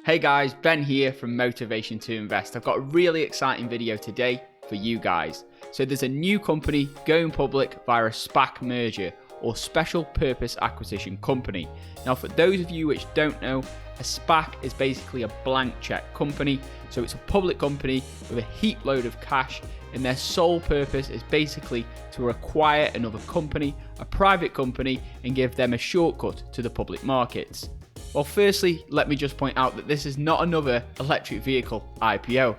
Hey guys, Ben here from Motivation to Invest. I've got a really exciting video today for you guys. So there's a new company going public via a SPAC merger or special purpose acquisition company. Now for those of you which don't know, a SPAC is basically a blank check company. So it's a public company with a heap load of cash, and their sole purpose is basically to acquire another company, a private company, and give them a shortcut to the public markets. Well, firstly, let me just point out that this is not another electric vehicle IPO.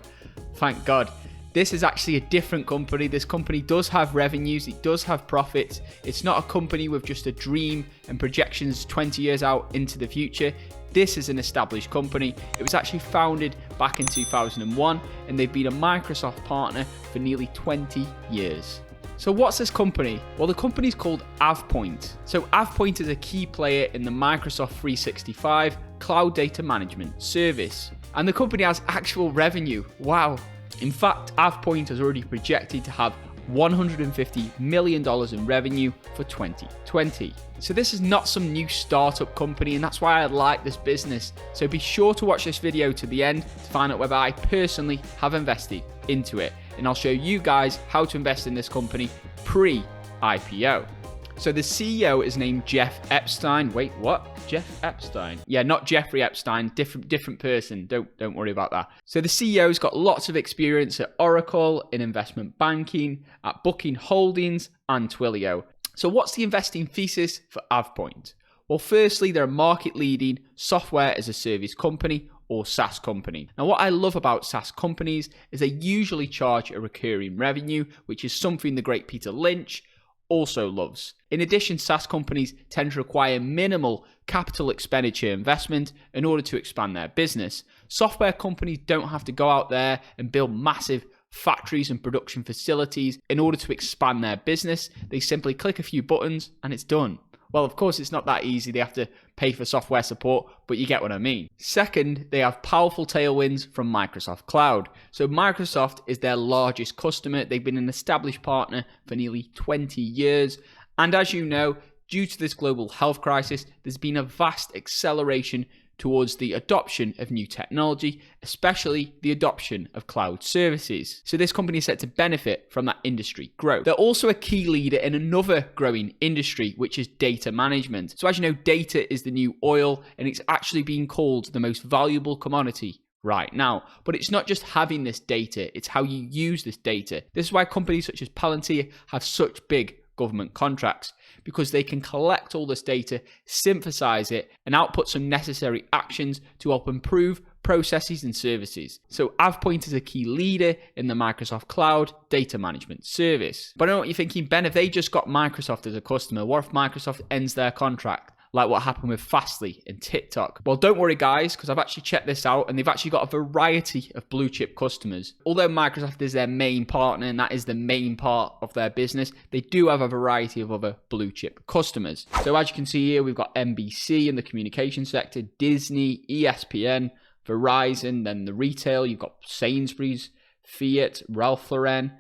Thank God. This is actually a different company. This company does have revenues, it does have profits. It's not a company with just a dream and projections 20 years out into the future. This is an established company. It was actually founded back in 2001, and they've been a Microsoft partner for nearly 20 years. So what's this company? Well, the company's called Avepoint. So Avepoint is a key player in the Microsoft 365 cloud data management service. And the company has actual revenue. Wow. In fact, Avepoint has already projected to have $150 million in revenue for 2020. So this is not some new startup company, and that's why I like this business. So be sure to watch this video to the end to find out whether I personally have invested into it. And I'll show you guys how to invest in this company pre-IPO. So the CEO is named Jeff Epstein. Wait, what? Jeff Epstein? Yeah, not Jeffrey Epstein, different person. Don't worry about that. So the CEO's got lots of experience at Oracle, in investment banking, at Booking Holdings, and Twilio. So what's the investing thesis for Avepoint? Well, firstly, they're a market-leading software as a service company or SaaS company. Now, what I love about SaaS companies is they usually charge a recurring revenue, which is something the great Peter Lynch also loves. In addition, SaaS companies tend to require minimal capital expenditure investment in order to expand their business. Software companies don't have to go out there and build massive factories and production facilities in order to expand their business. They simply click a few buttons and it's done. Well, of course, it's not that easy. They have to pay for software support, but you get what I mean. Second, they have powerful tailwinds from Microsoft Cloud. So Microsoft is their largest customer. They've been an established partner for nearly 20 years. And as you know, due to this global health crisis, there's been a vast acceleration towards the adoption of new technology, especially the adoption of cloud services. So this company is set to benefit from that industry growth. They're also a key leader in another growing industry, which is data management. So as you know, data is the new oil, and it's actually being called the most valuable commodity right now. But it's not just having this data, it's how you use this data. This is why companies such as Palantir have such big government contracts, because they can collect all this data, synthesize it, and output some necessary actions to help improve processes and services. So Avepoint is a key leader in the Microsoft Cloud data management service. But I know what you're thinking, Ben, if they just got Microsoft as a customer, what if Microsoft ends their contract? Like what happened with Fastly and TikTok. Well, don't worry guys, because I've actually checked this out, and they've actually got a variety of blue chip customers. Although Microsoft is their main partner and that is the main part of their business, they do have a variety of other blue chip customers. So as you can see here, we've got NBC in the communication sector, Disney, ESPN, Verizon, then the retail, you've got Sainsbury's, Fiat, Ralph Lauren,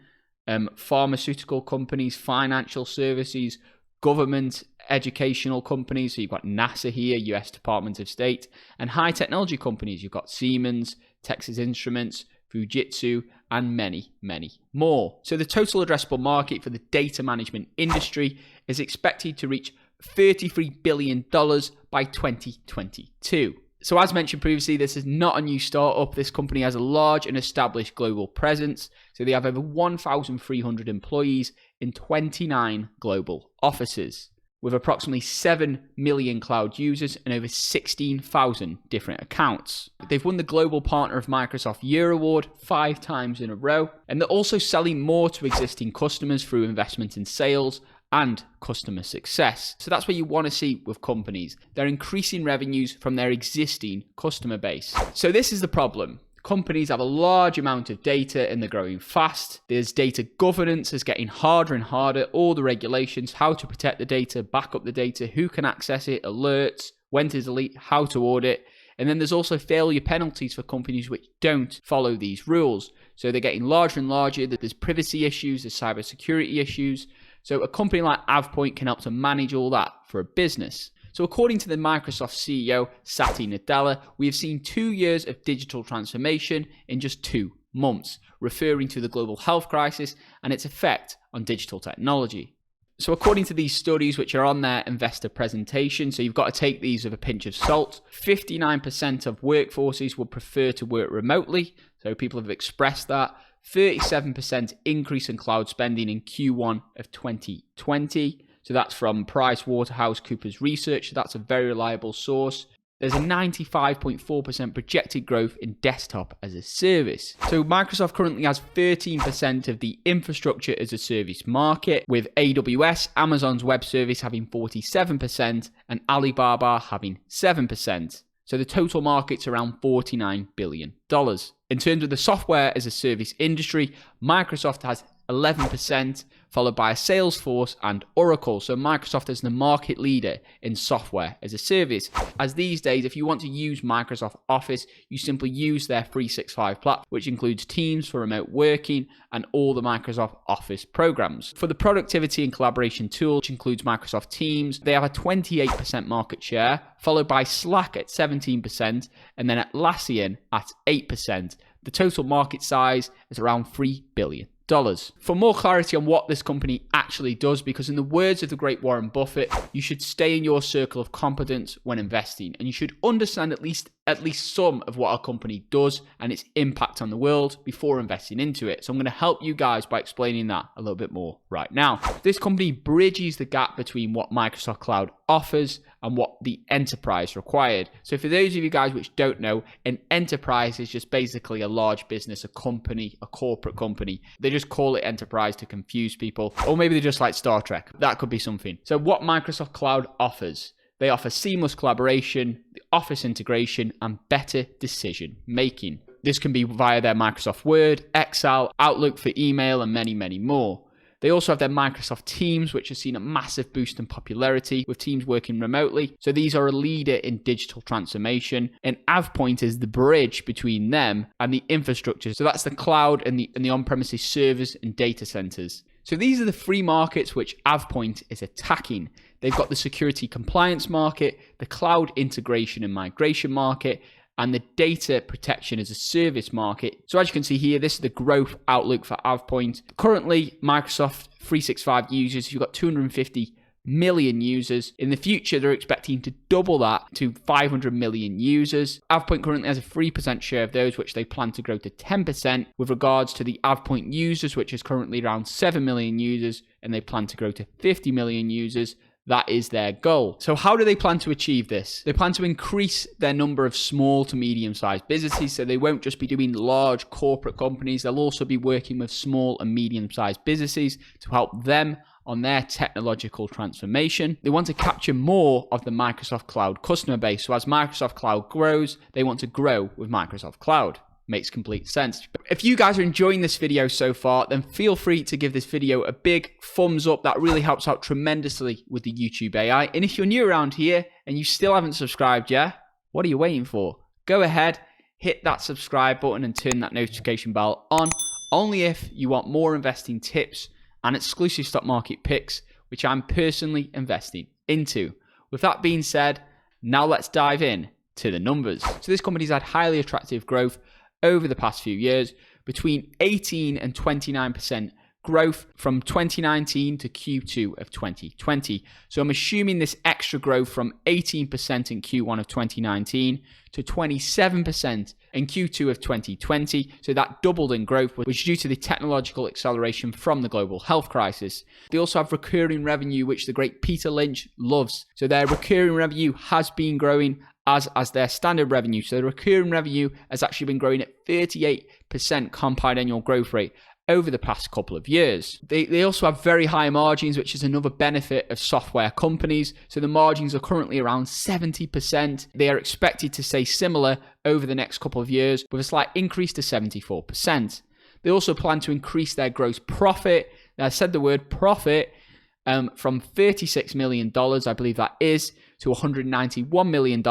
pharmaceutical companies, financial services, government, educational companies, so you've got NASA here, US Department of State, and high technology companies, you've got Siemens, Texas Instruments, Fujitsu, and many, many more. So the total addressable market for the data management industry is expected to reach $33 billion by 2022. So as mentioned previously, this is not a new startup. This company has a large and established global presence. So they have over 1,300 employees in 29 global offices, with approximately 7 million cloud users and over 16,000 different accounts. They've won the Global Partner of Microsoft Year Award 5 times in a row, and they're also selling more to existing customers through investment in sales and customer success. So that's what you want to see with companies. They're increasing revenues from their existing customer base. So this is the problem. Companies have a large amount of data and they're growing fast. There's data governance is getting harder and harder. All the regulations, how to protect the data, back up the data, who can access it, alerts, when to delete, how to audit. And then there's also failure penalties for companies which don't follow these rules. So they're getting larger and larger. There's privacy issues, there's cybersecurity issues. So a company like Avepoint can help to manage all that for a business. So according to the Microsoft CEO, Satya Nadella, we have seen 2 years of digital transformation in just 2 months, referring to the global health crisis and its effect on digital technology. So according to these studies, which are on their investor presentation, so you've got to take these with a pinch of salt, 59% of workforces would prefer to work remotely. So people have expressed that. 37% increase in cloud spending in Q1 of 2020. So that's from PricewaterhouseCoopers research. So that's a very reliable source. There's a 95.4% projected growth in desktop as a service. So Microsoft currently has 13% of the infrastructure as a service market, with AWS, Amazon's web service, having 47% and Alibaba having 7%. So the total market's around $49 billion. In terms of the software as a service industry, Microsoft has 11%, followed by Salesforce and Oracle. So Microsoft is the market leader in software as a service. As these days, if you want to use Microsoft Office, you simply use their 365 platform, which includes Teams for remote working and all the Microsoft Office programs. For the productivity and collaboration tool, which includes Microsoft Teams, they have a 28% market share, followed by Slack at 17%, and then Atlassian at 8%. The total market size is around $3 billion. For more clarity on what this company actually does, because in the words of the great Warren Buffett, you should stay in your circle of competence when investing, and you should understand at least some of what a company does and its impact on the world before investing into it. So I'm going to help you guys by explaining that a little bit more right now. This company bridges the gap between what Microsoft Cloud offers and what the enterprise required. So for those of you guys which don't know, an enterprise is just basically a large business, a company, a corporate company. They just call it enterprise to confuse people, or maybe they just like Star Trek. That could be something. So what Microsoft Cloud offers: they offer seamless collaboration, the Office integration, and better decision making. This can be via their Microsoft Word, Excel, Outlook for email, and many, many more. They also have their Microsoft Teams, which has seen a massive boost in popularity with teams working remotely. So these are a leader in digital transformation, and Avepoint is the bridge between them and the infrastructure. So that's the cloud and the on-premises servers and data centers. So these are the 3 markets which Avepoint is attacking. They've got the security compliance market, the cloud integration and migration market, and the data protection as a service market. So as you can see here, this is the growth outlook for Avepoint. Currently, Microsoft 365 users, you've got 250 million users. In the future, they're expecting to double that to 500 million users. Avepoint currently has a 3% share of those, which they plan to grow to 10% with regards to the Avepoint users, which is currently around 7 million users, and they plan to grow to 50 million users. That is their goal. So how do they plan to achieve this? They plan to increase their number of small to medium-sized businesses, so they won't just be doing large corporate companies. They'll also be working with small and medium-sized businesses to help them on their technological transformation. They want to capture more of the Microsoft Cloud customer base. So as Microsoft Cloud grows, they want to grow with Microsoft Cloud. Makes complete sense. If you guys are enjoying this video so far, then feel free to give this video a big thumbs up. That really helps out tremendously with the YouTube AI. And if you're new around here and you still haven't subscribed yet, what are you waiting for? Go ahead, hit that subscribe button and turn that notification bell on, only if you want more investing tips and exclusive stock market picks, which I'm personally investing into. With that being said, now let's dive in to the numbers. So this company's had highly attractive growth over the past few years, between 18 and 29% growth from 2019 to Q2 of 2020. So I'm assuming this extra growth from 18% in Q1 of 2019 to 27% in Q2 of 2020. So that doubled in growth, which is due to the technological acceleration from the global health crisis. They also have recurring revenue, which the great Peter Lynch loves. So their recurring revenue has been growing as their standard revenue. So the recurring revenue has actually been growing at 38% compound annual growth rate over the past couple of years. They also have very high margins, which is another benefit of software companies. So the margins are currently around 70%. They are expected to stay similar over the next couple of years with a slight increase to 74%. They also plan to increase their gross profit. Now, I said the word profit from $36 million, I believe that is, to $191 million.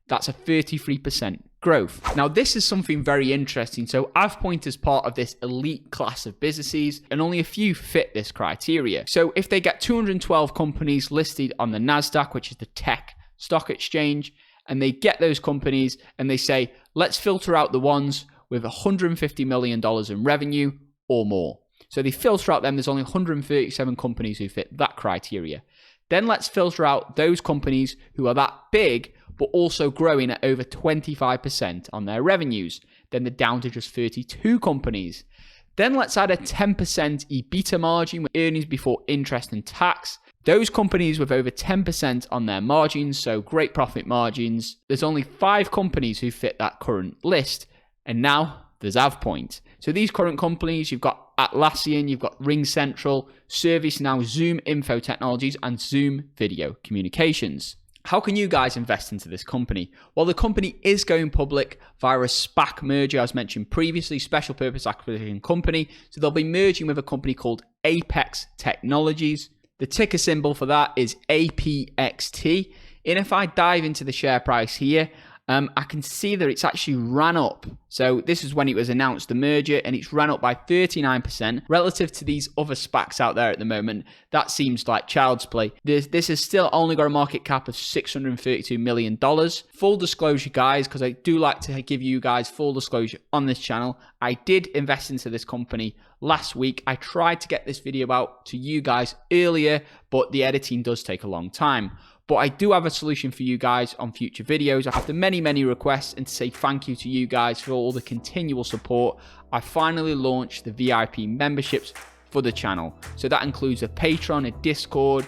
That's a 33% growth. Now, this is something very interesting. So Avepoint is part of this elite class of businesses, and only a few fit this criteria. So if they get 212 companies listed on the NASDAQ, which is the tech stock exchange, and they get those companies and they say, let's filter out the ones with $150 million in revenue or more. So they filter out them. There's only 137 companies who fit that criteria. Then let's filter out those companies who are that big, but also growing at over 25% on their revenues. Then they're down to just 32 companies. Then let's add a 10% EBITDA margin with earnings before interest and tax. Those companies with over 10% on their margins, so great profit margins. There's only 5 companies who fit that current list. And now there's Avepoint. So these current companies, you've got Atlassian, you've got RingCentral, ServiceNow, Zoom Info Technologies, and Zoom Video Communications. How can you guys invest into this company? Well, the company is going public via a SPAC merger, as mentioned previously, special purpose acquisition company. So they'll be merging with a company called Apex Technologies. The ticker symbol for that is APXT. And if I dive into the share price here, I can see that it's actually ran up. So this is when it was announced, the merger, and it's ran up by 39% relative to these other SPACs out there at the moment. That seems like child's play. This has still only got a market cap of $632 million. Full disclosure, guys, because I do like to give you guys full disclosure on this channel. I did invest into this company last week. I tried to get this video out to you guys earlier, but the editing does take a long time. But I do have a solution for you guys on future videos. After many, many requests, and to say thank you to you guys for all the continual support, I finally launched the VIP memberships for the channel. So that includes a Patreon, a Discord,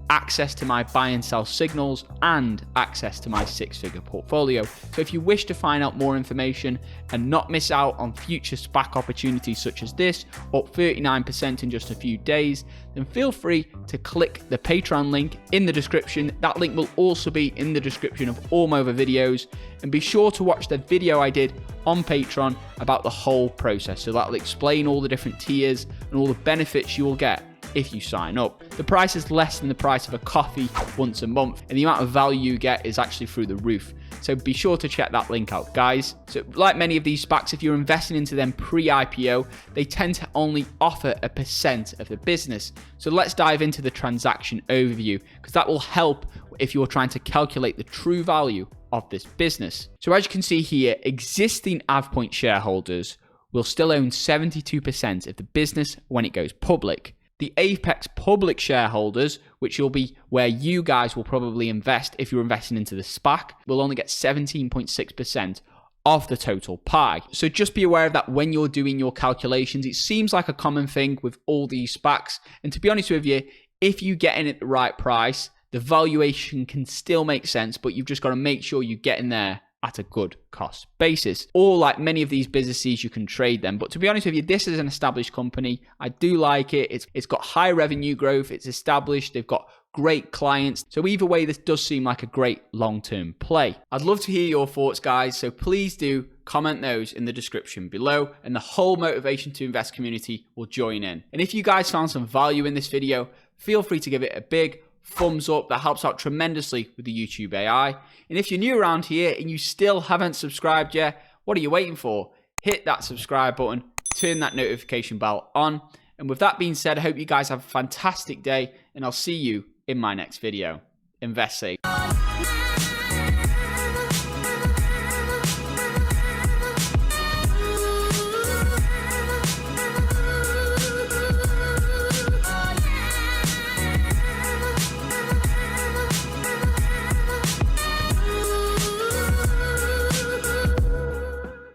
access to my buy and sell signals, and access to my 6-figure portfolio. So if you wish to find out more information and not miss out on future SPAC opportunities such as this, up 39% in just a few days, then feel free to click the Patreon link in the description. That link will also be in the description of all my other videos. And be sure to watch the video I did on Patreon about the whole process. So that'll explain all the different tiers and all the benefits you will get if you sign up. The price is less than the price of a coffee once a month, and the amount of value you get is actually through the roof. So be sure to check that link out, guys. So like many of these SPACs, if you're investing into them pre-IPO, they tend to only offer a percent of the business. So let's dive into the transaction overview, because that will help if you're trying to calculate the true value of this business. So as you can see here, existing Avepoint shareholders will still own 72% of the business when it goes public. The Apex public shareholders, which will be where you guys will probably invest if you're investing into the SPAC, will only get 17.6% of the total pie. So just be aware of that when you're doing your calculations. It seems like a common thing with all these SPACs. And to be honest with you, if you get in at the right price, the valuation can still make sense, but you've just got to make sure you get in there at a good cost basis. Or like many of these businesses, you can trade them. But to be honest with you, this is an established company. I do like it. It's got high revenue growth. It's established. They've got great clients. So either way, this does seem like a great long-term play. I'd love to hear your thoughts, guys. So please do comment those in the description below, and the whole Motivation to Invest community will join in. And if you guys found some value in this video, feel free to give it a big thumbs up. That helps out tremendously with the YouTube AI. And if you're new around here and you still haven't subscribed yet, what are you waiting for? Hit that subscribe button, turn that notification bell on. And with that being said, I hope you guys have a fantastic day, and I'll see you in my next video. Invest safe.